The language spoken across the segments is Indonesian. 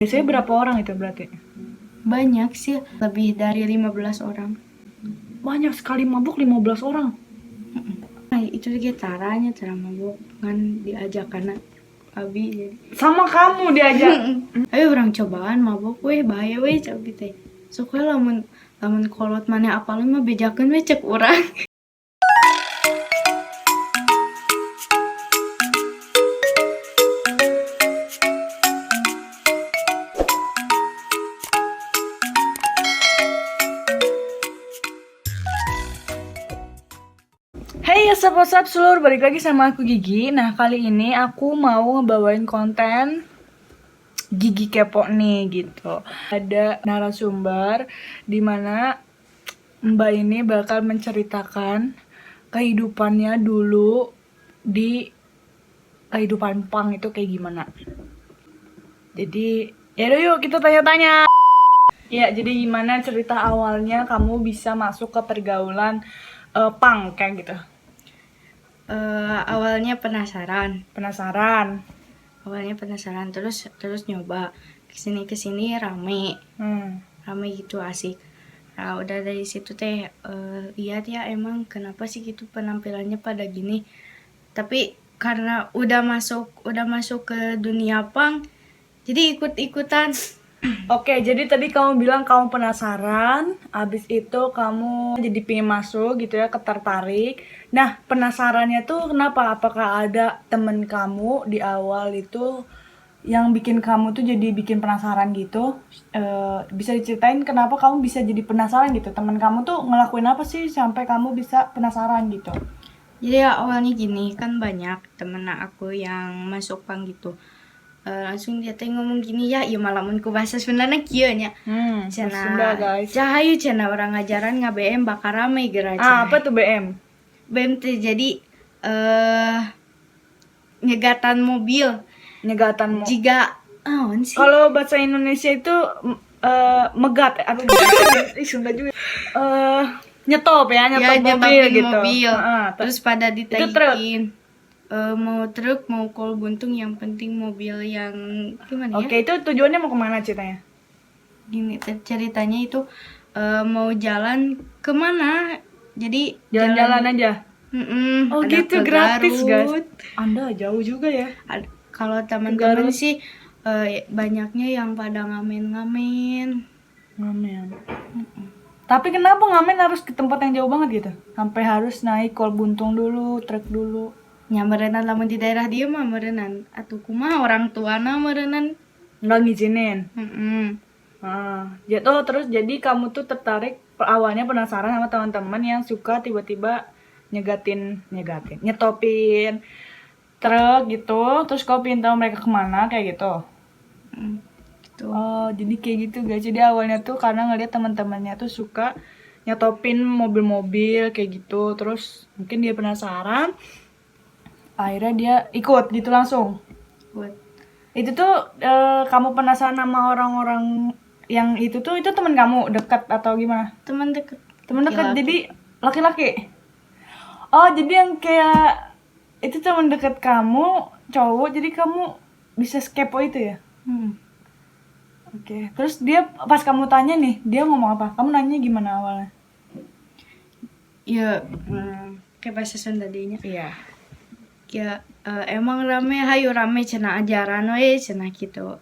Biasanya berapa orang itu berarti? Banyak sih, lebih dari 15 orang. Banyak sekali mabuk 15 orang. Nah, itu juga caranya cara mabuk kan diajak karena abi jadi. Sama kamu diajak. Ayo orang cobaan mabuk weh bahaya weh cabi teh. Sok we lamun lamun kolot mana apalin mah bejakeun we cek urang. Hey what's up seluruh, balik lagi sama aku Gigi. Nah kali ini aku mau ngebawain konten Gigi Kepo nih gitu. Ada narasumber dimana Mbak ini bakal menceritakan kehidupannya dulu di kehidupan punk itu kayak gimana. Jadi yaudah yuk kita tanya-tanya. Ya, jadi gimana cerita awalnya kamu bisa masuk ke pergaulan punk kayak gitu? Awalnya penasaran. Penasaran. Terus nyoba kesini rame gitu asik. Nah udah dari situ teh lihat ya emang kenapa sih gitu penampilannya pada gini. Tapi karena udah masuk ke dunia punk, jadi ikut-ikutan. Oke, jadi tadi kamu bilang kamu penasaran, abis itu kamu jadi pengen masuk gitu ya, tertarik. Nah, penasarannya tuh kenapa? Apakah ada temen kamu di awal itu yang bikin kamu tuh jadi bikin penasaran gitu? Bisa diceritain kenapa kamu bisa jadi penasaran gitu? Temen kamu tuh ngelakuin apa sih sampai kamu bisa penasaran gitu? Jadi ya awalnya gini, kan banyak temen aku yang masuk punk gitu. Langsung dia teh ngomong gini ya, iya malamun ku bahasa Sundana kieu nya. Sunda guys. Cahayu cenah orang ngajaran BM bakar rame geura Apa tuh BM? BM teh jadi nyegatan mobil. Nyegatan Jika naon sih? Kalau bahasa Indonesia itu megat, aduh Sunda juga. Nyetop ya, nyetop mobil gitu. Terus pada truk. ditaikin mau truk mau kol buntung, yang penting mobil yang gimana ya? Oke, itu tujuannya mau kemana ceritanya? Gini ceritanya itu mau jalan kemana? Jadi Jalan-jalan aja. Oh ada gitu, ke gratis Garut. guys. Anda jauh juga ya. Kalau teman-teman sih banyaknya yang pada ngamen. Ngamen. Tapi kenapa ngamen harus ke tempat yang jauh banget gitu? Sampai harus naik kol buntung dulu, truk dulu. Nya merenang lamun di daerah dia mah merenang atuh kumaha orang tuana merenang Nggak ngizinin. Terus jadi kamu tuh tertarik awalnya penasaran sama teman-teman yang suka tiba-tiba nyetopin truk gitu, terus kau pengen tahu mereka kemana kayak gitu. gitu. Oh jadi kayak gitu guys. Jadi awalnya tuh karena ngeliat teman-temannya tuh suka nyetopin mobil-mobil kayak gitu, terus mungkin dia penasaran, akhirnya dia ikut gitu langsung. Itu tuh kamu penasaran sama orang-orang yang itu teman kamu dekat atau gimana? Teman dekat. Jadi laki-laki. Oh jadi yang kayak itu teman dekat kamu cowok, jadi kamu bisa kepo itu ya? Oke. Terus dia pas kamu tanya nih, dia ngomong apa? Kamu nanya gimana awalnya? Ya kayak bahasa Sunda dinya. Iya. Ya emang hayu rame cenah ajaran we cenah gitu.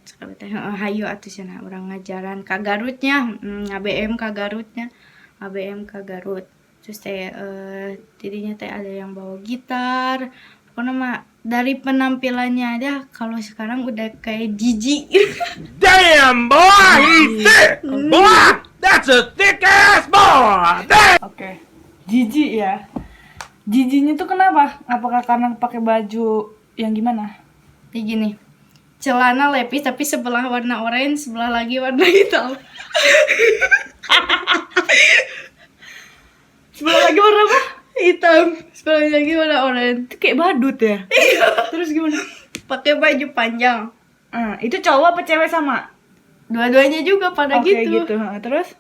Sekali teh hayu atuh cenah urang ngajaran ka Garutnya, ABM ka Garutnya. ABM ka Garut. Terus teh tidinya teh ada yang bawa gitar. Pokoknya mah dari penampilannya aja kalau sekarang udah kayak Gigi. Damn boy, he's thick. Boy, that's a thick ass boy. Damn. Oke. Jijik ya. Jijinya tuh kenapa? Apakah karena pakai baju yang gimana? Kayak gini. Celana lepis tapi sebelah warna oranye, sebelah lagi warna hitam. Sebelah lagi warna apa? Hitam. Sebelah lagi warna oranye. Itu kayak badut ya? Iya. Terus gimana? Pakai baju panjang. Itu cowok apa cewek sama? Dua-duanya juga pada gitu. Gitu. Terus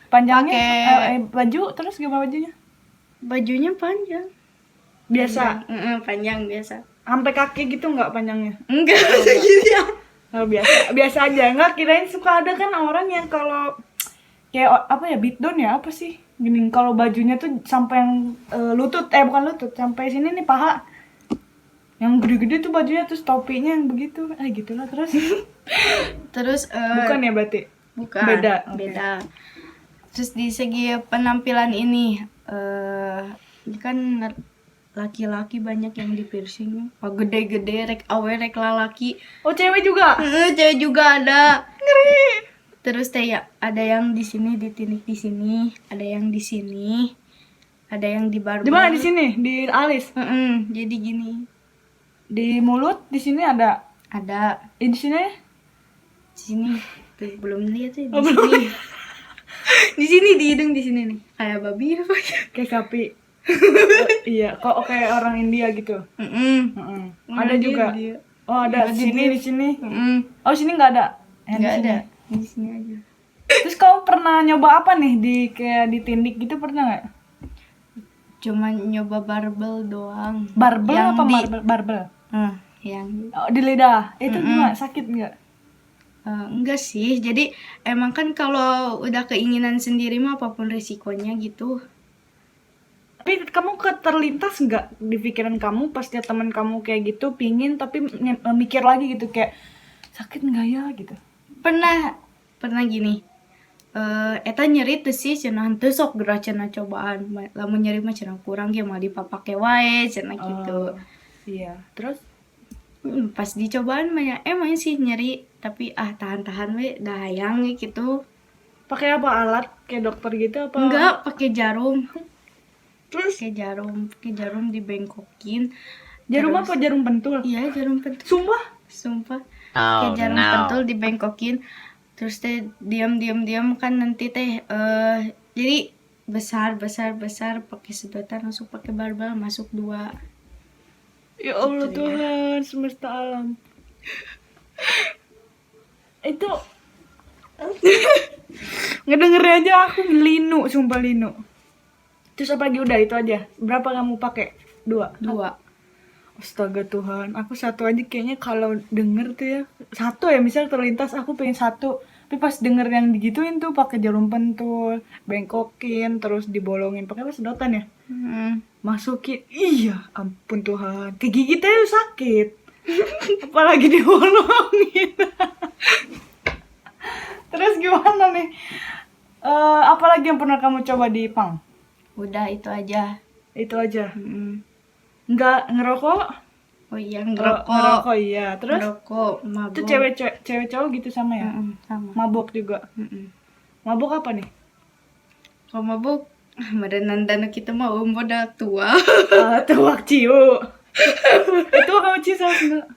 panjangnya baju, terus gimana bajunya? Bajunya panjang. Biasa. Panjang biasa. Sampai kaki gitu nggak panjangnya? Enggak gitu ya. Oh, biasa aja. Nggak, kirain suka ada kan orang yang kalau kayak apa ya, beat down ya, apa sih? Gini, kalau bajunya tuh sampai yang lutut, bukan lutut, sampai sini nih paha. Yang gede-gede tuh bajunya, terus topinya yang begitu. Gitulah terus. Terus Bukan ya berarti? bukan. Beda, oke. Beda. Terus di segi penampilan ini ini kan laki-laki banyak yang di piercing. Gede-gede rek awe rek lalaki. Oh, cewek juga? Cewek juga ada. Ngeri. Terus teh ya, ada yang di sini ditinik di sini, ada yang di sini, ada yang di barbel. Di mana? Di sini? Di alis? Jadi gini. Di mulut? Di sini ada? Ada Di sini? di sini. Tuh, belum lihat ya di Oh, sini. belum. Di sini di hidung di sini nih. Kayak babi apa ya? Kayak sapi. Iya, kok kayak orang India gitu. Heeh. Ada juga. Oh, ada di sini, di sini. Oh, sini nggak ada. Yang di Nggak sini. ada. Di sini aja. Terus kamu pernah nyoba apa nih di kayak ditindik gitu, pernah nggak? Cuma nyoba barbel doang. Barbel Yang apa di- barbel? yang Oh, di lidah. Itu gimana? Sakit nggak? enggak sih. Jadi emang kan kalau udah keinginan sendiri mah apapun risikonya gitu. Tapi kamu terlintas nggak di pikiran kamu pas lihat teman kamu kayak gitu pingin tapi mikir lagi gitu kayak sakit nggak ya gitu? Pernah gini. Eta nyeri teh sih cenah teu sok geura cenah cobaan. Lamun nyeri mah cenah kurang ge mah dipapake wae cenah gitu. Iya. Terus? Pas dicobaan mah ya emang sih nyeri tapi tahan-tahan we dah hayang we gitu. Pakai apa, alat kayak dokter gitu apa? Enggak, pakai jarum. Terus? Pakai jarum dibengkokin. Jarum Terus- apa? Jarum pentul? Iya, jarum pentul. Sumpah? Kayak jarum pentul dibengkokin. Terus teh diam kan nanti teh jadi besar pakai sedotan langsung pakai barbel masuk 2. Ya Allah Tuhan semesta alam. Itu ngedenger aja aku linu, sumpah linu. Terus apa lagi, udah itu aja? Berapa kamu pakai? 2? 2. Astaga Tuhan, aku satu aja kayaknya kalau denger tuh ya. Satu ya, misal terlintas aku pengen satu. Tapi pas denger yang digituin tuh pakai jarum pentul, bengkokin, terus dibolongin pakai apa, sedotan ya? Masukin, iya ampun Tuhan, kegigit aja sakit. Apalagi dibolongin. Terus gimana nih? Apalagi yang pernah kamu coba di Pang? Udah itu aja. Itu aja. Nggak ngerokok? Oh iya, Ngerokok iya. Terus ngerokok, mabuk. itu cewek cowok gitu sama ya? Sama. Mabok juga. Mabok apa nih? Kalau mabuk merenan dana kita mah udah tua. Tuak ciu. Itu kamu ciu sama enggak?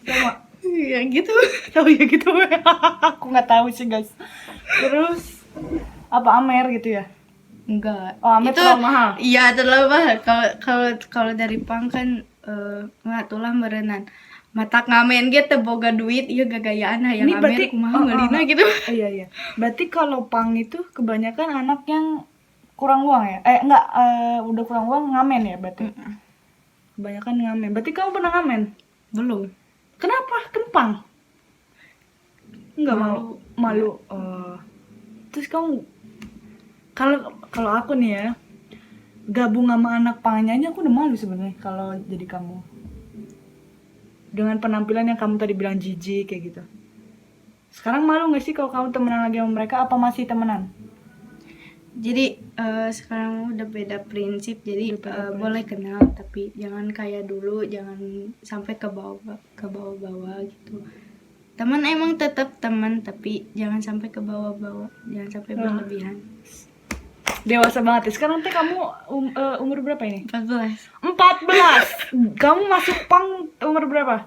Sama. Ya gitu. Tahu ya gitu. Aku nggak tahu sih guys. Terus apa, Amer gitu ya? Enggak. Oh, Amer terlalu mahal. Iya, terlalu mahal. Kalau dari Pang kan nggak tulah merenan. Mata ngamen gitu boga duit, iya gagayaan hayang Ini berarti Amer kumaha ngelina gitu. Iya. Berarti kalau Pang itu kebanyakan anak yang kurang uang ya? Enggak, udah kurang uang ngamen ya berarti. Kebanyakan ngamen. Berarti kamu pernah ngamen? Belum. Kenapa? Kempang? Enggak mau. Malu. Terus kamu kalau aku nih ya, gabung sama anak pangnya aja aku udah malu sebenarnya kalau jadi kamu. Dengan penampilan yang kamu tadi bilang jijik kayak gitu. Sekarang malu nggak sih kalau kamu temenan lagi sama mereka? Apa masih temenan? Jadi sekarang udah beda prinsip. Jadi boleh kenal tapi jangan kayak dulu, jangan sampai ke bawah-bawah gitu. Teman emang tetap teman tapi jangan sampai ke bawah-bawah, jangan sampai berlebihan. Dewasa banget ya. Sekarang teh kamu umur berapa ini? 14. 14. Kamu masuk Pang umur berapa?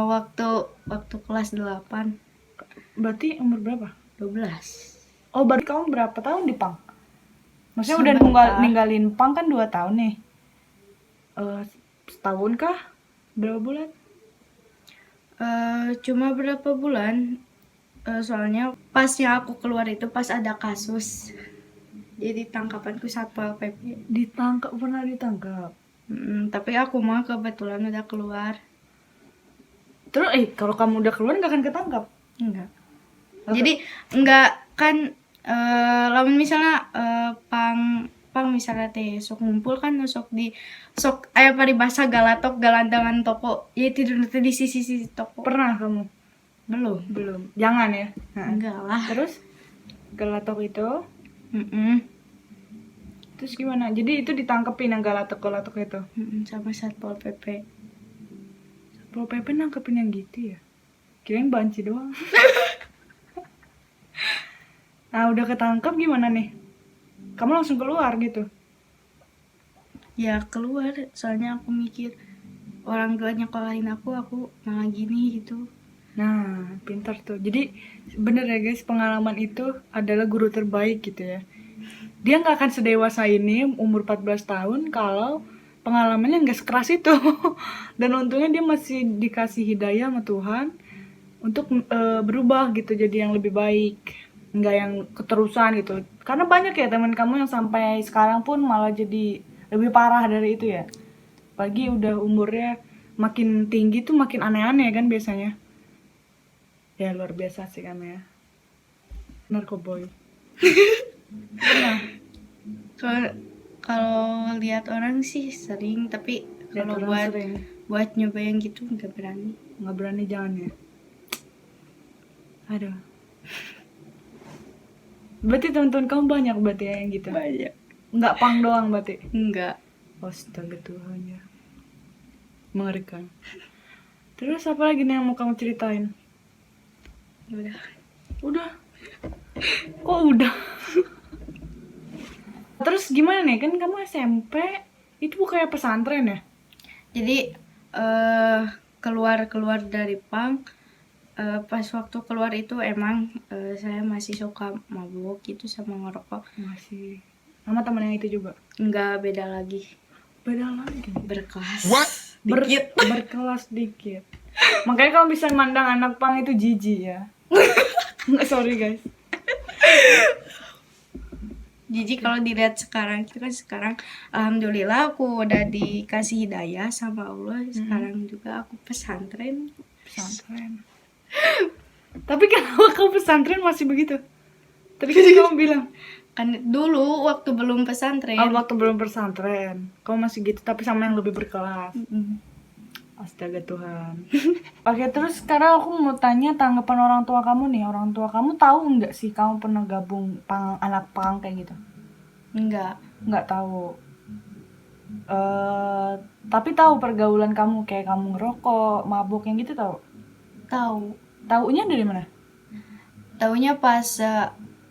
Waktu kelas 8. Berarti umur berapa? 12. Oh, berarti kamu berapa tahun di Pang? Maksudnya udah Sebentar. ninggalin Pang kan 2 tahun nih. Setahun kah? Berapa bulan? Cuma berapa bulan? Soalnya pas yang aku keluar itu pas ada kasus. Jadi tangkapanku Satpol PP. Pernah ditangkap. Tapi aku mah kebetulan udah keluar. Terus kalau kamu udah keluar nggak akan ketangkap? Enggak. Jadi enggak kan lamun misalnya pang misalnya teh sok ngumpul kan sok aya paribasa galatok galandangan toko ya tidur teh di sisi toko. Pernah kamu? Belum. Jangan ya. Nah. Enggak lah. Terus galatok itu, terus gimana? Jadi itu ditangkepin yang galatok itu. Sama Satpol PP. Satpol PP nangkepin yang gitu ya? Kirain banci doang. Nah udah ketangkep gimana nih? Kamu langsung keluar gitu? Ya keluar, soalnya aku mikir orang tuanya nyekolahin aku malah gini gitu. Nah, pintar tuh. Jadi bener ya guys, pengalaman itu adalah guru terbaik gitu ya. Dia nggak akan sedewasa ini umur 14 tahun kalau pengalamannya nggak sekeras itu. Dan untungnya dia masih dikasih hidayah sama Tuhan untuk berubah gitu jadi yang lebih baik. Nggak yang keterusan gitu. Karena banyak ya teman kamu yang sampai sekarang pun malah jadi lebih parah dari itu ya. Apalagi udah umurnya makin tinggi tuh makin aneh-aneh kan biasanya. Ya luar biasa sih kamu ya. Narkoboy. Pernah? Kalau lihat orang sih sering, tapi Lihat kalau orang sering. buat nyoba yang gitu nggak berani. Nggak berani jangan ya. Aduh. Berarti teman-teman kamu banyak berarti ya yang gitu? Banyak. Nggak pang doang berarti? Enggak. Astaga Tuhan ya. Mengerikan. Terus apa lagi nih yang mau kamu ceritain? Udah. Kok udah? Terus gimana nih? Kan kamu SMP itu bukannya pesantren ya? Jadi keluar dari pang, pas waktu keluar itu emang saya masih suka mabuk gitu sama ngerokok. Masih. Sama teman yang itu juga? Enggak, beda lagi. Beda lagi. Berkelas. What? Berkelas dikit. Makanya kamu bisa mandang anak pang itu jijik ya. Nggak, sorry guys. Jadi kalau dilihat sekarang itu kan sekarang alhamdulillah aku udah dikasih hidayah sama Allah. Sekarang juga aku pesantren. Tapi kenapa kamu pesantren masih begitu? Tadi kan kamu bilang Kan dulu waktu belum pesantren. waktu belum pesantren kamu masih gitu tapi sama yang lebih berkelas. Astaga Tuhan. Oke, terus sekarang aku mau tanya tanggapan orang tua kamu nih. Orang tua kamu tahu nggak sih kamu pernah gabung anak pang kayak gitu? Enggak. Nggak tahu. Tapi tahu pergaulan kamu kayak kamu ngerokok, mabuk yang gitu tahu? Tahu. Taunya dari mana? Taunya pas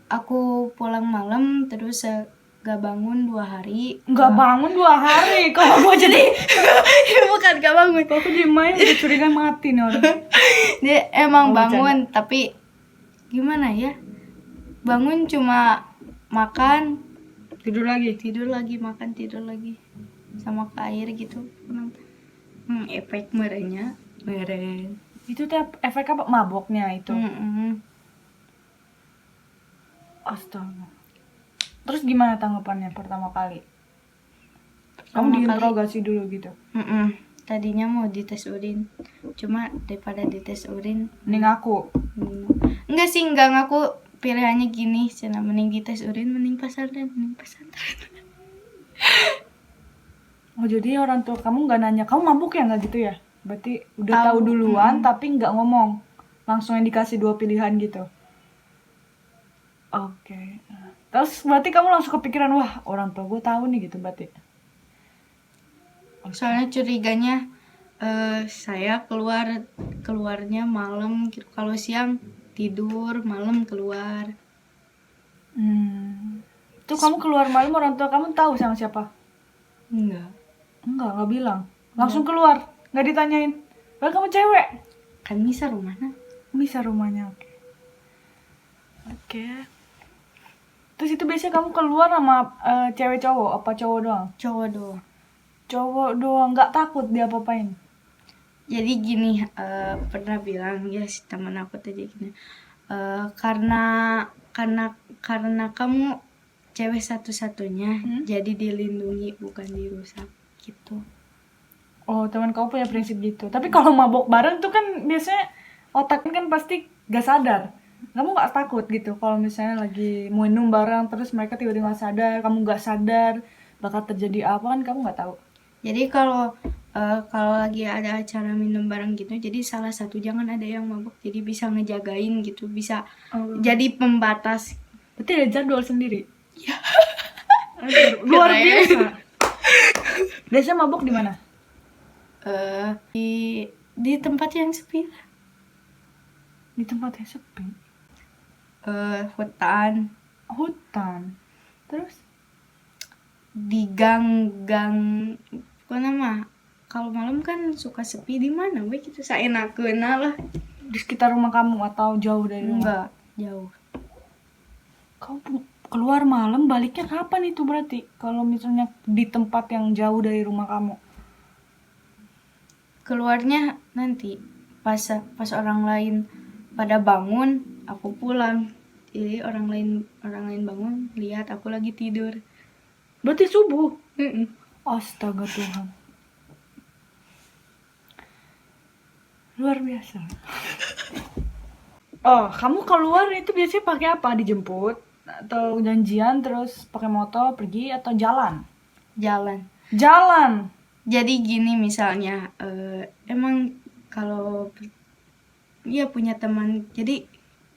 aku pulang malam terus gak bangun 2 hari. Nggak bangun 2 hari. Kalau mau jadi Bukan gak bangun. kalau aku di main udah curiga mati nih orang. Dia emang Oh, bangun tapi gimana ya? Bangun cuma makan, Tidur lagi. tidur lagi, makan, tidur lagi. Sama ke air gitu. Efek merenya. Meren. Itu tiap efek apa? Maboknya itu. Astaga. Terus gimana tanggapannya pertama kali? Kamu diinterogasi dulu gitu? Tadinya mau dites urin, cuma daripada dites urin, Mending aku. enggak sih, enggak ngaku. Pilihannya gini, cina mending dites urin, mending pesantren. Oh jadi orang tua kamu nggak nanya kamu mabuk ya nggak gitu ya? Berarti udah Tahu. tahu duluan tapi nggak ngomong, langsung yang dikasih 2 pilihan gitu. Oke. Terus berarti kamu langsung kepikiran wah orang tua gue tahu nih gitu berarti. Soalnya curiganya saya keluarnya malam gitu. Kalau siang tidur, malam keluar. Tuh kamu keluar malam orang tua kamu tahu sama siapa? Enggak. Nggak bilang. Langsung keluar, nggak ditanyain. Padahal kamu cewek. Kan bisa rumahnya. Bisa rumahnya, oke. Oke. Terus itu biasanya kamu keluar sama cewek cowok apa cowok doang? Cowok doang. Cowok doang, nggak takut dia apa-apain? Jadi gini, pernah bilang ya si teman aku tadi gini, karena kamu cewek satu-satunya, jadi dilindungi bukan dirusak gitu. Oh, teman kamu punya prinsip gitu. Tapi kalau mabok bareng tuh kan biasanya otaknya kan pasti gak sadar. Kamu gak takut gitu kalau misalnya lagi minum bareng terus mereka tiba-tiba gak sadar, kamu gak sadar bakal terjadi apa kan kamu gak tahu. Jadi kalau lagi ada acara minum bareng gitu, jadi salah satu jangan ada yang mabuk, jadi bisa ngejagain gitu, bisa jadi pembatas. Berarti ada jadwal sendiri. Luar Keren. biasa. Biasanya mabok di mana? Di tempat yang sepi, Di tempat yang sepi. hutan, Hutan. Terus di gang-gang, apa nama? Kalau malam kan suka sepi di mana? Weh gitu saenakkeuna lah. di sekitar rumah kamu atau jauh dari rumah? Enggak, jauh. Kamu keluar malam baliknya kapan itu berarti? Kalau misalnya di tempat yang jauh dari rumah kamu. Keluarnya nanti pas orang lain pada bangun, aku pulang. Jadi orang lain bangun, lihat aku lagi tidur. Berarti subuh. Mm-mm. Astaga Tuhan. Luar biasa. Oh, kamu keluar itu biasanya pakai apa? Dijemput atau janjian terus pakai motor pergi atau jalan? Jalan. Jalan. Jadi gini misalnya, emang kalau dia punya teman, jadi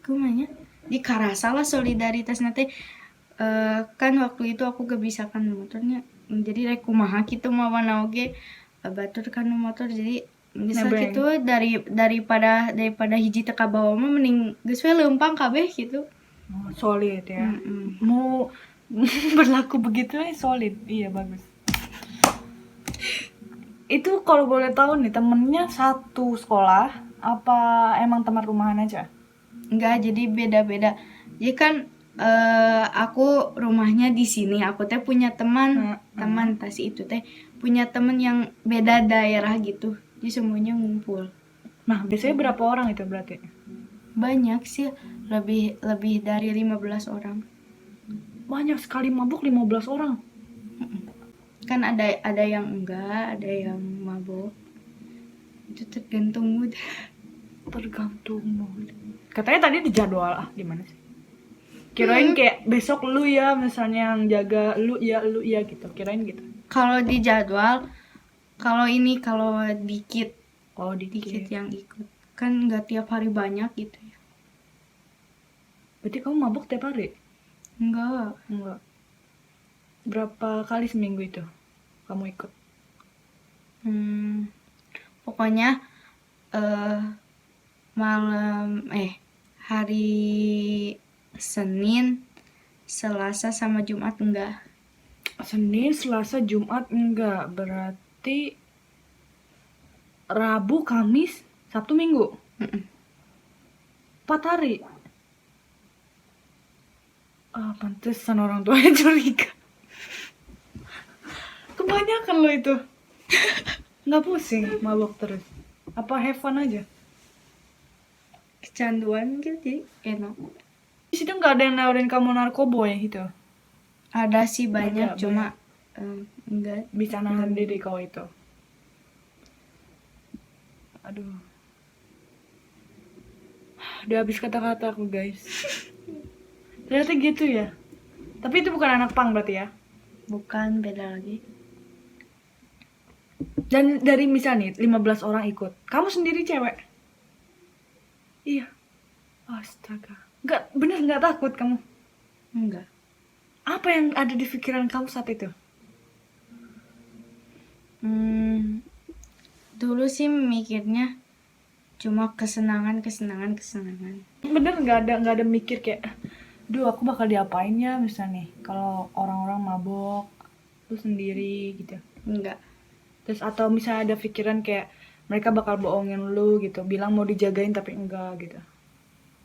gimana? Di karasa lah solidaritas nanti. Kan waktu itu aku gak bisa kan motornya, jadi rek kumaha kitu mawana oge batur kan motor, jadi bisa Nebeng. gitu daripada hiji teka bawa mah mending geus we leumpang kabeh gitu. Oh, solid ya. Mm-mm. Mau berlaku begitu solid. Iya bagus. Itu kalau boleh tahu nih temennya satu sekolah apa emang teman rumahan aja? Enggak, jadi beda-beda. Jadi kan aku rumahnya di sini, aku teh punya teman tas itu teh punya teman yang beda daerah gitu. Jadi semuanya ngumpul. Nah, biasanya berapa orang itu berarti? Banyak sih, lebih dari 15 orang. Banyak sekali mabuk 15 orang. Kan ada yang enggak, ada yang mabuk. Itu tergantung mood. Tergantung mood. Katanya tadi dijadwal gimana sih? Kirain kayak besok lu ya misalnya yang jaga lu ya gitu. Kirain gitu. Kalau di jadwal, kalau dikit Oh, dikit. yang ikut. Kan enggak tiap hari banyak gitu ya. Berarti kamu mabuk tiap hari? Enggak. Enggak. Berapa kali seminggu itu kamu ikut? Pokoknya hari Senin, Selasa sama Jumat enggak. Senin, Selasa, Jumat enggak. Berarti Rabu, Kamis, Sabtu, Minggu. 4 hari. Pantesan orang tuanya curiga. Kebanyakan lo itu. Nggak pusing mabok terus. Apa have fun aja? Kecanduan gitu, jadi enak. Di situ nggak ada yang nawarin kamu narkoboy gitu. Ada sih banyak, Ada, cuma enggak. Bisa nahan diri kau itu. Aduh. Udah habis kata-kata aku guys. Ternyata gitu ya. Tapi itu bukan anak pang berarti ya. Bukan, beda lagi. Dan dari misalnya nih 15 orang ikut, kamu sendiri cewek? Iya. Astaga. Bener nggak takut kamu? Enggak. Apa yang ada di pikiran kamu saat itu? Dulu sih mikirnya cuma kesenangan. Bener nggak ada mikir kayak, duh aku bakal diapain ya misalnya nih kalau orang-orang mabok, lu sendiri gitu. Enggak. Terus atau misalnya ada pikiran kayak mereka bakal bohongin lu gitu, bilang mau dijagain tapi enggak gitu.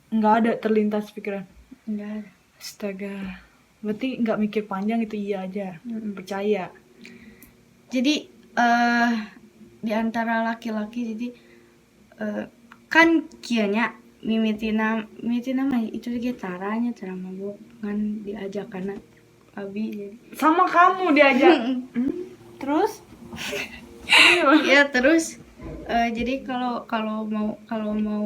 Enggak ada terlintas pikiran. Enggak ada. Astaga. Berarti enggak mikir panjang itu iya aja. Percaya. Jadi di antara laki-laki jadi kan kianya mimitina mah itu ge caranya cara mabok kan diajak karena abi jadi Sama kamu diajak. Terus Ya terus jadi kalau mau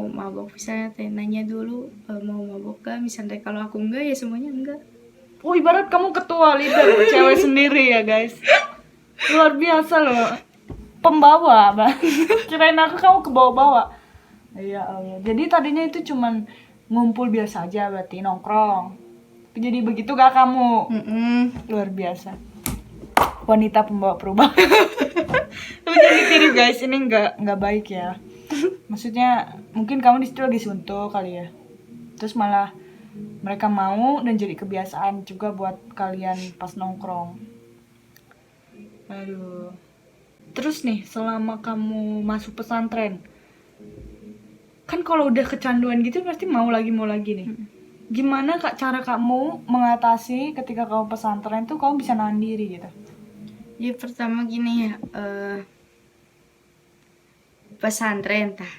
mabok misalnya nanya dulu mau mabok gak, misalnya kalau aku enggak ya semuanya enggak. Oh, ibarat kamu ketua leader cewek sendiri ya guys. Luar biasa loh. Pembawa, Bang. Kirain aku kamu ke bawa-bawa. Iya, Allah. Jadi tadinya itu cuman ngumpul biasa aja berarti nongkrong. Jadi begitu gak kamu? Luar biasa. Wanita pembawa perubahan. Tapi jangan ditiru guys, ini nggak baik ya. Maksudnya mungkin kamu di situ lagi suntuk kali ya. Terus malah mereka mau dan jadi kebiasaan juga buat kalian pas nongkrong. Aduh. Terus nih, selama kamu masuk pesantren, kan kalau udah kecanduan gitu pasti mau lagi nih. Gimana Kak cara kamu mengatasi ketika kamu pesantren tuh kamu bisa nahan diri gitu? Jadi pertama gini ya, pesantren tah.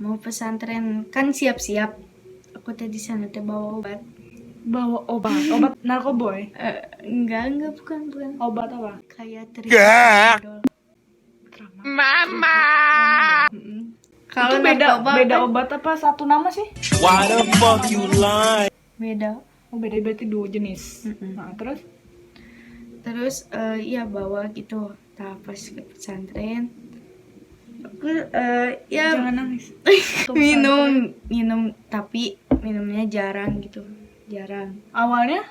Mau pesantren kan siap-siap. Aku tadi sana teh bawa obat. Bawa obat narkoboy. Enggak bukan. Obat apa? Kayak Gak. Mama. Kalau Itu beda narkoba kan obat apa satu nama sih? Why the fuck you lie? beda. Oh beda berarti dua jenis. Nah, terus Ya bawa gitu. Pas ke pesantren aku ya jangan nangis. minum tapi minumnya jarang gitu, jarang. Awalnya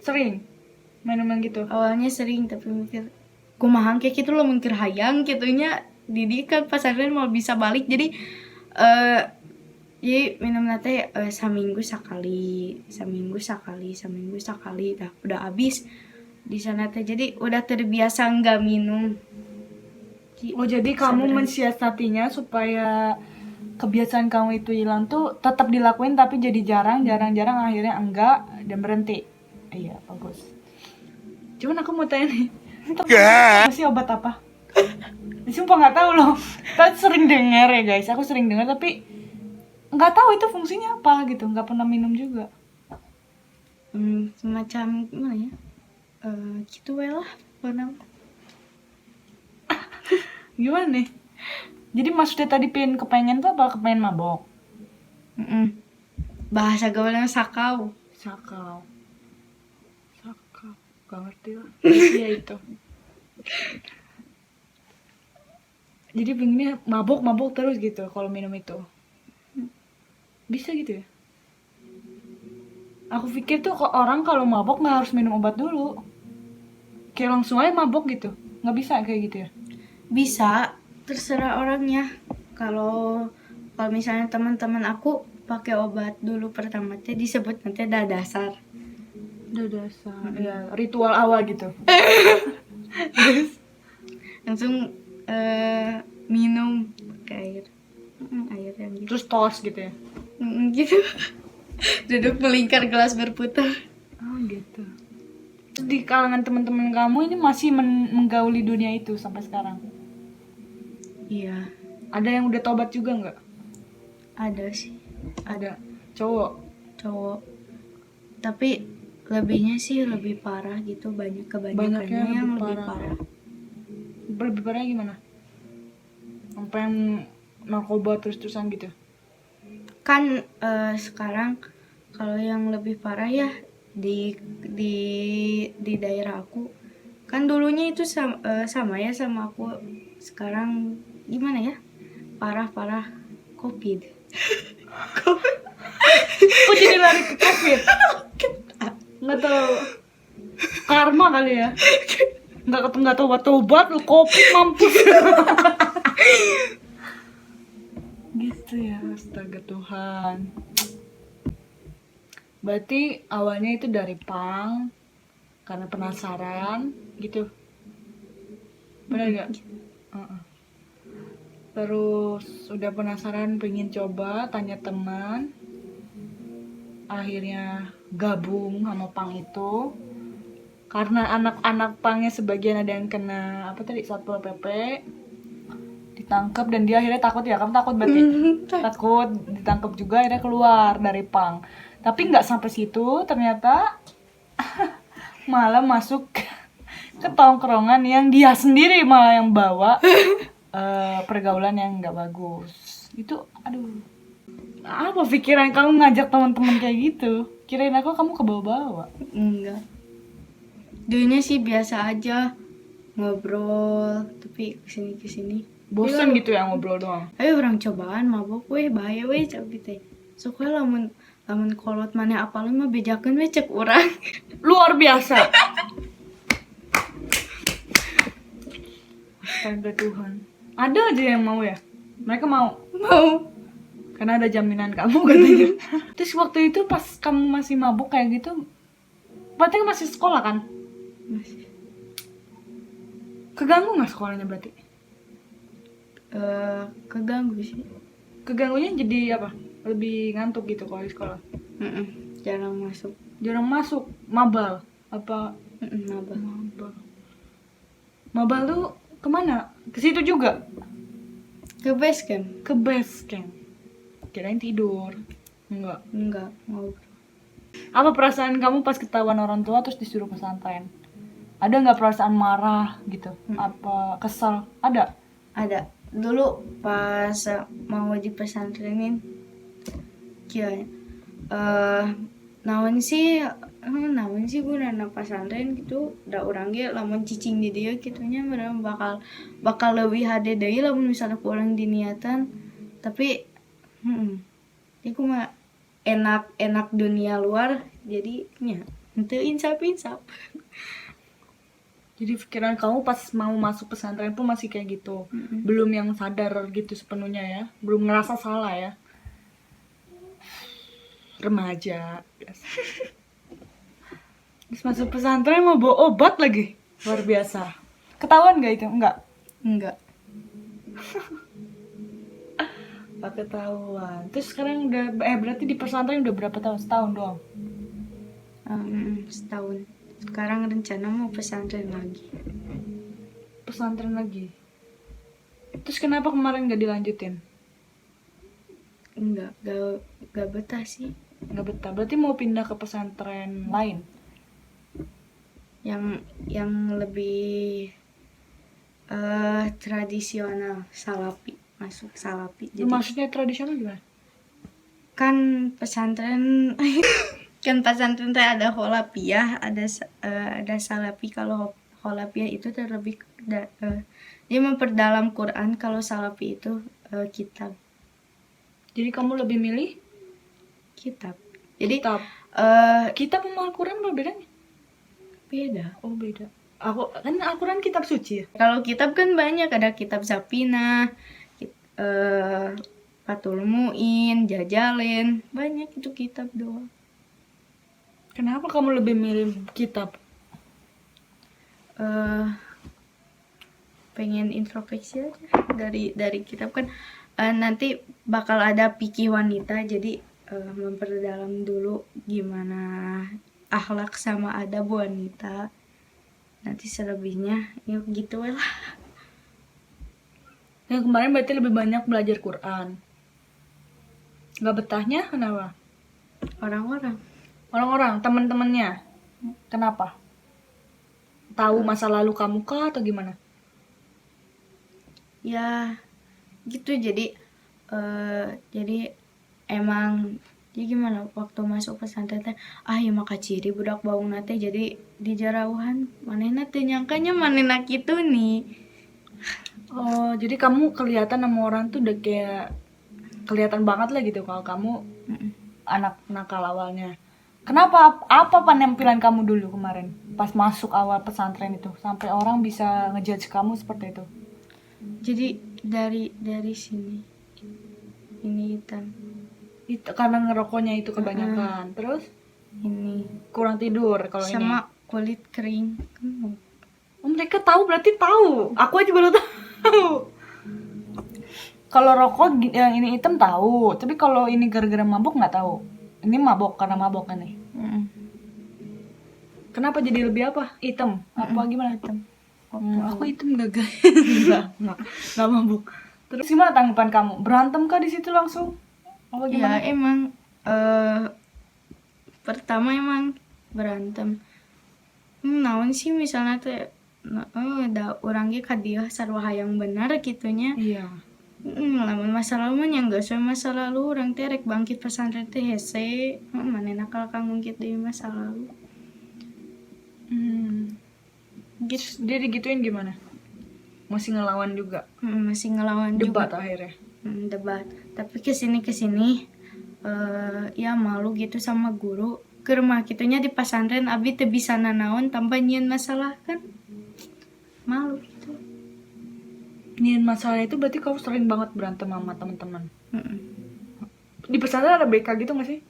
sering minum yang gitu. Awalnya sering tapi mikir kumaha kayak gitu lo mikir hayang gitunya didikan pesantren mau bisa balik jadi minum nate seminggu sekali udah habis di sana teh, jadi udah terbiasa nggak minum. Oh jadi kamu mensiasatinya supaya kebiasaan kamu itu hilang tuh tetap dilakuin tapi jadi jarang akhirnya enggak dan berhenti. Iya bagus. Cuman aku mau tanya nih, masih obat apa? Sumpah nggak tahu loh. Tapi sering dengar ya guys, aku sering dengar tapi nggak tahu itu fungsinya apa gitu, nggak pernah minum juga. Semacam gimana ya? Gitu lah pernah. Gimana nih? Jadi maksudnya tadi kepengen tuh apa? Kepengen mabok? Bahasa gaulnya sakau. Sakau. Gak ngerti lah. Iya itu. Jadi pengennya mabok terus gitu kalau minum itu. Bisa gitu ya? Aku pikir tuh orang kalau mabok nggak harus minum obat dulu. Kayak langsung aja mabok gitu. Nggak bisa kayak gitu ya? Bisa, terserah orangnya. Kalau misalnya teman-teman aku pakai obat dulu pertama teh disebut nanti ada dasar. Ya, ritual awal gitu. Langsung minum pakai air yang gitu. Terus tos gitu ya? Gitu. Duduk melingkar gelas berputar. Oh gitu. Terus di kalangan teman-teman kamu ini masih menggauli dunia itu sampai sekarang? Iya, Ada yang udah tobat juga nggak? ada sih. Ada. Cowok? Cowok. Tapi lebihnya sih lebih parah gitu, kebanyakannya yang lebih parah. Lebih parah gimana? Sampai yang narkoba terus-terusan gitu? Kan sekarang kalau yang lebih parah ya di daerah aku kan dulunya itu sama ya sama aku, sekarang gimana ya, parah COVID. Kok jadi lari ke COVID? Nggak tahu, karma kali ya. Nggak tobat lu COVID mampus. Gitu ya, astaga Tuhan. Berarti awalnya itu dari pang karena penasaran gitu, benar nggak? Terus udah penasaran pengen coba, tanya teman, akhirnya gabung sama pang itu karena anak-anak pangnya sebagian ada yang kena apa tadi, Satpol PP, ditangkap dan dia akhirnya takut ya. Kamu takut berarti? Takut ditangkap juga, akhirnya keluar dari pang. Tapi nggak sampai situ, ternyata malah masuk ke tongkrongan yang dia sendiri malah yang bawa pergaulan yang nggak bagus. Itu aduh. Apa pikiran kamu ngajak teman-teman kayak gitu? Kirain aku kamu kebawa-bawa. Enggak. Dulunya sih biasa aja ngobrol, tapi kesini. Bosan gitu ya ngobrol doang. Ayo orang cobaan mabok weh bahaya weh cak teh. Sok we lamun kolot mana apalin mah bejakeun we cek urang. Luar biasa. Astaga Tuhan. Ada aja yang mau ya? Mereka mau. Mau. Karena ada jaminan kamu katanya. Terus waktu itu pas kamu masih mabuk kayak gitu, berarti masih sekolah kan? Masih. Keganggu nggak sekolahnya berarti? Keganggu sih. Keganggunya jadi apa? Lebih ngantuk gitu kalau di sekolah? Jarang masuk. Jarang masuk, mabal? Apa? Apa? Mabal. Mabal tuh kemana? Ke situ juga? Ke base camp? Ke base camp. Kirain tidur. Enggak, ngobrol. Apa perasaan kamu pas ketahuan orang tua terus disuruh pesantren? Ada nggak perasaan marah gitu? Apa kesal? Ada? Ada. Dulu pas mau di pesantrenin kieu naon sih gunana pesantren gitu da urang ge lamun cicing di dieu kitunya merem bakal leuwih hade deui lamun misalnya urang diniatan tapi iku mah enak dunia luar jadi nya henteu insap. Jadi pikiran kamu pas mau masuk pesantren pun masih kayak gitu. Belum yang sadar gitu sepenuhnya ya. Belum ngerasa salah ya. Remaja. Terus masuk pesantren mau bawa obat lagi. Luar biasa. Ketahuan gak itu? Enggak. Gak ketahuan. Terus sekarang udah berarti di pesantren udah berapa tahun? Setahun doang. Setahun. Sekarang rencana mau pesantren lagi. Pesantren lagi. Terus kenapa kemarin gak dilanjutin? Gak betah sih. Gak betah. Berarti mau pindah ke pesantren lain? Yang lebih tradisional, salafi, masuk salafi. Jadi Maksudnya tradisional gimana? kan pesantren teh ada holapiyah, ada salafi. Kalau holapiyah itu terlebih dia memperdalam Quran, kalau salafi itu kitab. Jadi kamu lebih milih Kitab. Jadi kitab? Kitab sama Al-Quran apa bedanya? beda. Oh beda. Aku kan Al-Quran kitab suci ya? Kalau kitab kan banyak, ada kitab Sapina, Fathul Muin, Jajalin, banyak itu kitab doang. Kenapa kamu lebih milih kitab? Pengen introspeksi aja dari kitab kan nanti bakal ada fikih wanita, jadi memperdalam dulu gimana akhlak sama adab wanita. Nanti selebihnya ya gitu lah. Yang kemarin berarti lebih banyak belajar Quran. Gak betahnya kenapa? Orang-orang, teman-temannya. Kenapa? Tahu masa lalu kamu kah atau gimana? Ya gitu, jadi emang jadi gimana waktu masuk pesantren teh ya maka ciri budak baung nate jadi di jarauhan manehna teh nyangkanya manehna kitu nih. Oh, jadi kamu kelihatan sama orang tuh udah kayak kelihatan banget lah gitu kalau kamu anak nakal awalnya. Kenapa? Apa penampilan kamu dulu kemarin pas masuk awal pesantren itu sampai orang bisa ngejudge kamu seperti itu? Jadi dari sini ini hitam, Itu karena ngerokoknya itu kebanyakan. Terus ini kurang tidur kalau ini. sama kulit kering. Oh, mereka tahu berarti tahu. Aku aja baru tahu. Kalau rokok yang ini hitam tahu, tapi kalau ini gara-gara mabok nggak tahu. Ini mabok karena mabok kan nih. Kenapa jadi lebih apa? Hitam? Apa gimana? Hitam. Aku hitam gak guys? Nggak mabuk. Terus gimana tanggapan kamu? Berantem kah di situ langsung? Apa gimana? Ya emang pertama emang berantem. Naon sih misalnya tuh Da urang ge ka dieu sarua hayang bener gitunya. Iya. Lamun masa lalu mah nya geus we masa lalu, urang teh rek bangkit pesantren teh hese. Manehna kalkang ngungkit deui masa lalu. Terus dia digituin gimana? Masih ngelawan juga? Masih ngelawan Debat juga. akhirnya? Debat. Tapi kesini ya malu gitu sama guru. Keur mah kitunya di pesantren abi teu bisa nanaon tanpa nyieun masalah kan. Malu gitu. Nyiin masalah itu berarti kamu sering banget berantem sama teman-teman. Mm-mm. Di pesantren ada BK gitu nggak sih?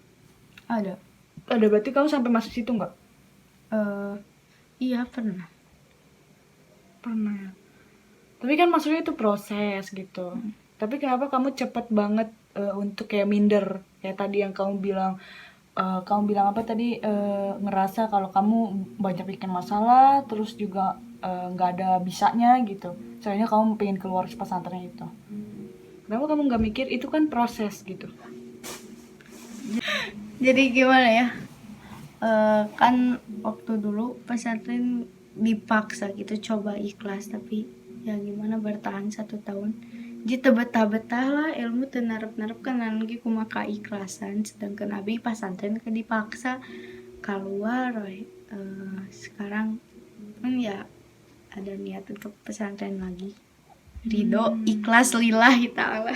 Ada. Ada, berarti kamu sampai masuk situ nggak? Iya pernah. Pernah ya. Tapi kan maksudnya itu proses gitu. Tapi kenapa kamu cepet banget untuk kayak minder? Kayak tadi yang kamu bilang apa tadi, ngerasa kalau kamu banyak bikin masalah, terus juga nggak ada bisanya gitu. Soalnya kamu pengen keluar dari pesantren itu. Kenapa kamu nggak mikir itu kan proses gitu? Jadi gimana ya? Kan waktu dulu pesantren dipaksa gitu coba ikhlas, tapi ya gimana bertahan 1 tahun. Jadi betah-betah lah ilmu teu narep-narep kan lagi kumaha ikhlasan, sedangkan abi pesantren ke dipaksa keluar we. Sekarang kan ya ada niat untuk pesantren lagi. Ridho ikhlas lillahi ta'ala.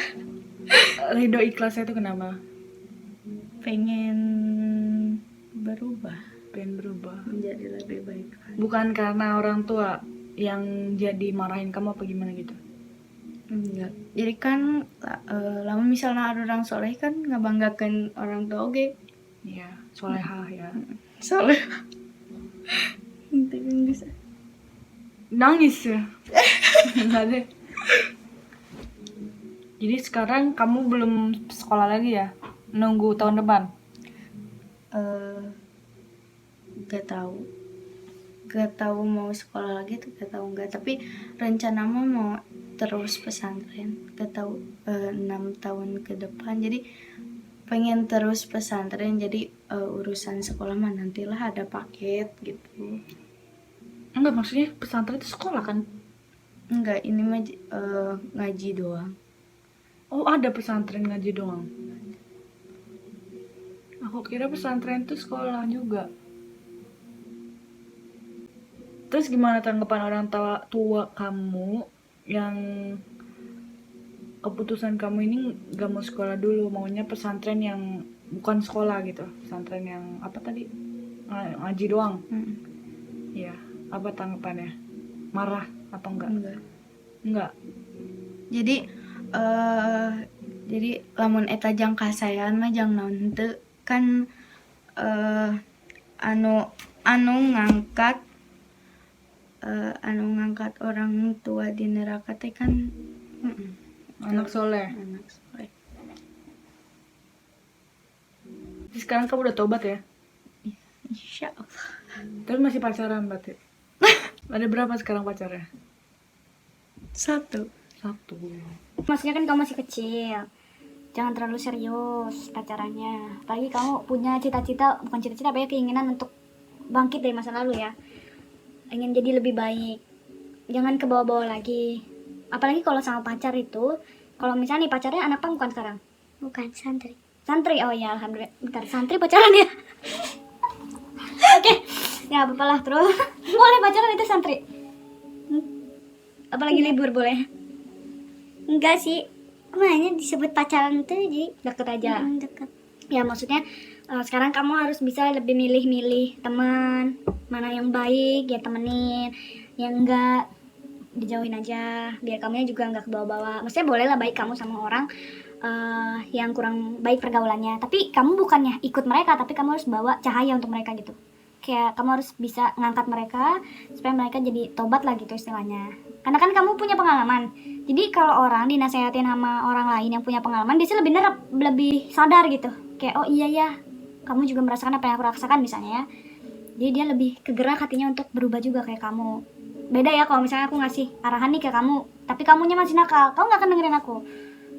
Ridho ikhlasnya itu kenapa? Pengen berubah, Pengen berubah. menjadi lebih baik lagi. Bukan karena orang tua yang jadi marahin kamu apa gimana gitu? Enggak. Jadi kan lamun misalnya ada orang soleh kan ngabanggakeun orang tua oge. Iya, solehah ya. Soleh. Ente geus. Nangis ya? Enggak deh. Jadi sekarang kamu belum sekolah lagi ya? Nunggu tahun depan? Gak tahu mau sekolah lagi tuh gak tahu enggak, tapi rencana mau terus pesantren, gak tahu 6 tahun ke depan. Jadi pengen terus pesantren, jadi urusan sekolah mah nantilah ada paket gitu. Enggak, maksudnya pesantren itu sekolah kan? Enggak, ini mah ngaji doang. Oh, ada pesantren ngaji doang. Aku kira pesantren itu sekolah juga. Terus gimana tanggapan orang tua kamu yang keputusan kamu ini gak mau sekolah dulu, maunya pesantren yang bukan sekolah gitu, pesantren yang apa tadi, ngaji doang? Iya, apa tanggapannya? Marah atau enggak? Enggak. Jadi lamun eta jang kasayan mah jang naon henteu kan anu ngangkat orang tua di neraka teh kan Anak soleh. anak soleh. Jadi sekarang kamu udah tobat ya? Insyaallah. Tapi masih pacaran berarti? Ada berapa sekarang pacarnya? 1. Maksudnya kan kamu masih kecil, jangan terlalu serius pacarannya. Apalagi kamu punya cita-cita, bukan cita-cita apa ya, keinginan untuk bangkit dari masa lalu ya, ingin jadi lebih baik. Jangan ke bawah-bawah lagi. Apalagi kalau sama pacar itu, kalau misalnya nih pacarnya anak pang bukan sekarang? Bukan santri. Santri, oh ya alhamdulillah. Bentar, santri pacaran ya? Oke, ya apa lah terus. Boleh pacaran itu santri. Apalagi libur boleh. Enggak sih. Makanya disebut pacaran itu jadi Deket aja. deket. Ya maksudnya sekarang kamu harus bisa lebih milih-milih teman, mana yang baik ya temenin, yang enggak dijauhin aja, biar kamunya juga enggak ke bawah-bawah. Maksudnya boleh lah baik kamu sama orang yang kurang baik pergaulannya, tapi kamu bukannya ikut mereka, tapi kamu harus bawa cahaya untuk mereka gitu. Kayak kamu harus bisa ngangkat mereka supaya mereka jadi tobat lah gitu istilahnya. Karena kan kamu punya pengalaman. Jadi kalau orang dinasehatin sama orang lain yang punya pengalaman, dia sih lebih nerap, lebih sadar gitu. Kayak oh iya ya, kamu juga merasakan apa yang aku rasakan misalnya ya. Jadi dia lebih kegerak hatinya untuk berubah juga kayak kamu. Beda ya kalau misalnya aku ngasih arahan nih ke kamu, tapi kamunya masih nakal, kamu gak akan dengerin aku.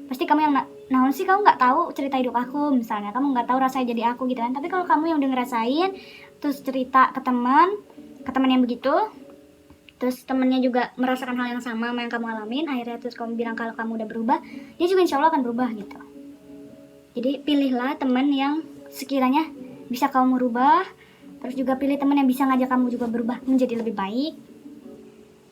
Pasti kamu yang naon sih, kamu gak tahu cerita hidup aku misalnya, kamu gak tahu rasanya jadi aku gitu kan. Tapi kalau kamu yang udah ngerasain, terus cerita ke teman yang begitu, terus temennya juga merasakan hal yang sama yang kamu alamin, akhirnya terus kamu bilang kalau kamu udah berubah, dia juga insya Allah akan berubah gitu. Jadi pilihlah teman yang sekiranya bisa kamu rubah, terus juga pilih teman yang bisa ngajak kamu juga berubah menjadi lebih baik.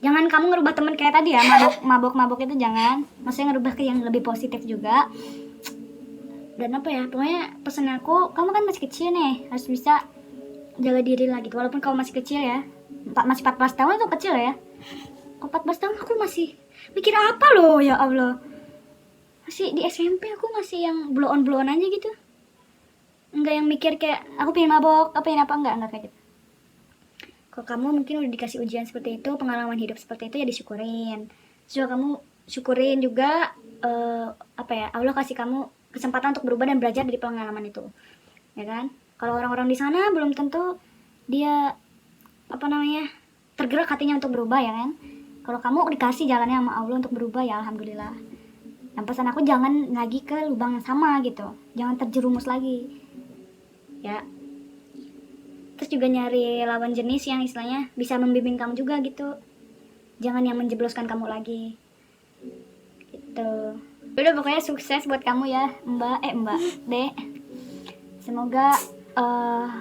Jangan kamu ngerubah teman kayak tadi ya, mabok itu jangan. Maksudnya ngerubah ke yang lebih positif juga. Dan apa ya, pokoknya pesan aku, kamu kan masih kecil nih, harus bisa jaga diri lah gitu. Walaupun kamu masih kecil ya, masih 14 tahun itu kecil ya. Kok 14 tahun aku masih mikir apa loh, ya Allah. Masih di SMP aku masih yang blow on aja gitu. Enggak yang mikir kayak aku pengen mabok, apa enggak kayak gitu. Kalau kamu mungkin udah dikasih ujian seperti itu, pengalaman hidup seperti itu, ya disyukurin. Terus kamu syukurin juga Allah kasih kamu kesempatan untuk berubah dan belajar dari pengalaman itu, ya kan? Kalau orang-orang di sana belum tentu dia tergerak hatinya untuk berubah, ya kan? Kalau kamu dikasih jalannya sama Allah untuk berubah, ya alhamdulillah. Dan pesan aku, jangan lagi ke lubang yang sama gitu, jangan terjerumus lagi, ya. Terus juga nyari lawan jenis yang istilahnya bisa membimbing kamu juga gitu, jangan yang menjebloskan kamu lagi gitu. Udah, pokoknya sukses buat kamu ya Mbak Dek. Semoga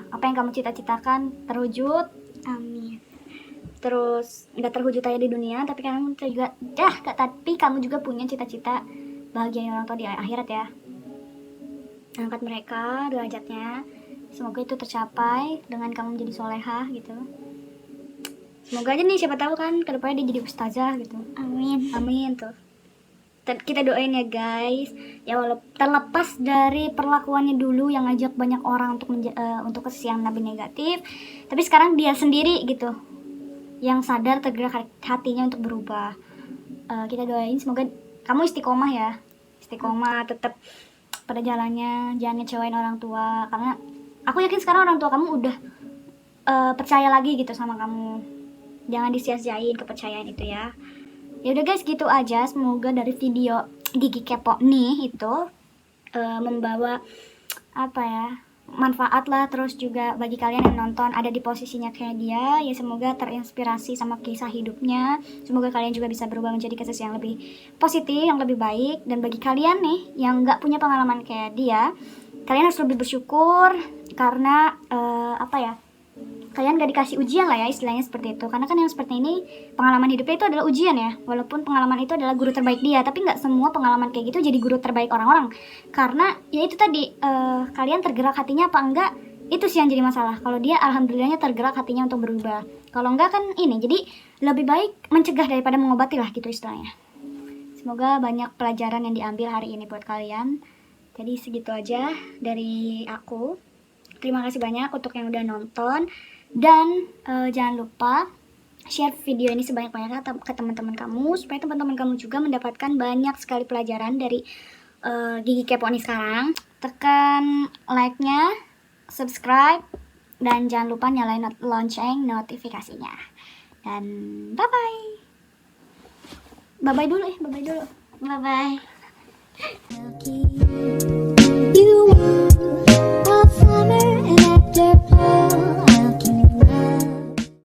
apa yang kamu cita-citakan terwujud, amin. Terus nggak terwujud aja di dunia, tapi kamu juga kamu juga punya cita-cita bahagiain orang tua di akhirat ya. Angkat mereka derajatnya, semoga itu tercapai dengan kamu menjadi solehah gitu. Semoga aja nih, siapa tahu kan kedepannya dia jadi ustazah gitu. Amin tuh. Kita doain ya guys. Ya walaupun terlepas dari perlakuannya dulu yang ngajak banyak orang untuk kesesian nabi negatif, tapi sekarang dia sendiri gitu yang sadar, tergerak hatinya untuk berubah. Kita doain semoga kamu istiqomah ya, tetap pada jalannya, jangan ngecewain orang tua, karena aku yakin sekarang orang tua kamu udah percaya lagi gitu sama kamu. Jangan disia-siain kepercayaan itu ya. Ya udah guys, gitu aja. Semoga dari video Gigi Kepo nih itu membawa manfaat lah. Terus juga bagi kalian yang nonton ada di posisinya kayak dia, ya semoga terinspirasi sama kisah hidupnya. Semoga kalian juga bisa berubah menjadi sesuatu yang lebih positif, yang lebih baik. Dan bagi kalian nih yang nggak punya pengalaman kayak dia, kalian harus lebih bersyukur karena kalian gak dikasih ujian lah ya, istilahnya seperti itu. Karena kan yang seperti ini, pengalaman hidupnya itu adalah ujian ya. Walaupun pengalaman itu adalah guru terbaik dia, tapi gak semua pengalaman kayak gitu jadi guru terbaik orang-orang. Karena ya itu tadi, kalian tergerak hatinya apa enggak, itu sih yang jadi masalah. Kalau dia alhamdulillahnya tergerak hatinya untuk berubah, kalau enggak kan ini. Jadi lebih baik mencegah daripada mengobati lah gitu istilahnya. Semoga banyak pelajaran yang diambil hari ini buat kalian. Jadi segitu aja dari aku. Terima kasih banyak untuk yang udah nonton. Dan jangan lupa share video ini sebanyak-banyaknya ke teman-teman kamu, supaya teman-teman kamu juga mendapatkan banyak sekali pelajaran dari Gigi Kepo ini sekarang. Tekan like-nya, subscribe, dan jangan lupa nyalain lonceng notifikasinya. Dan bye-bye. Bye-bye dulu. Bye-bye.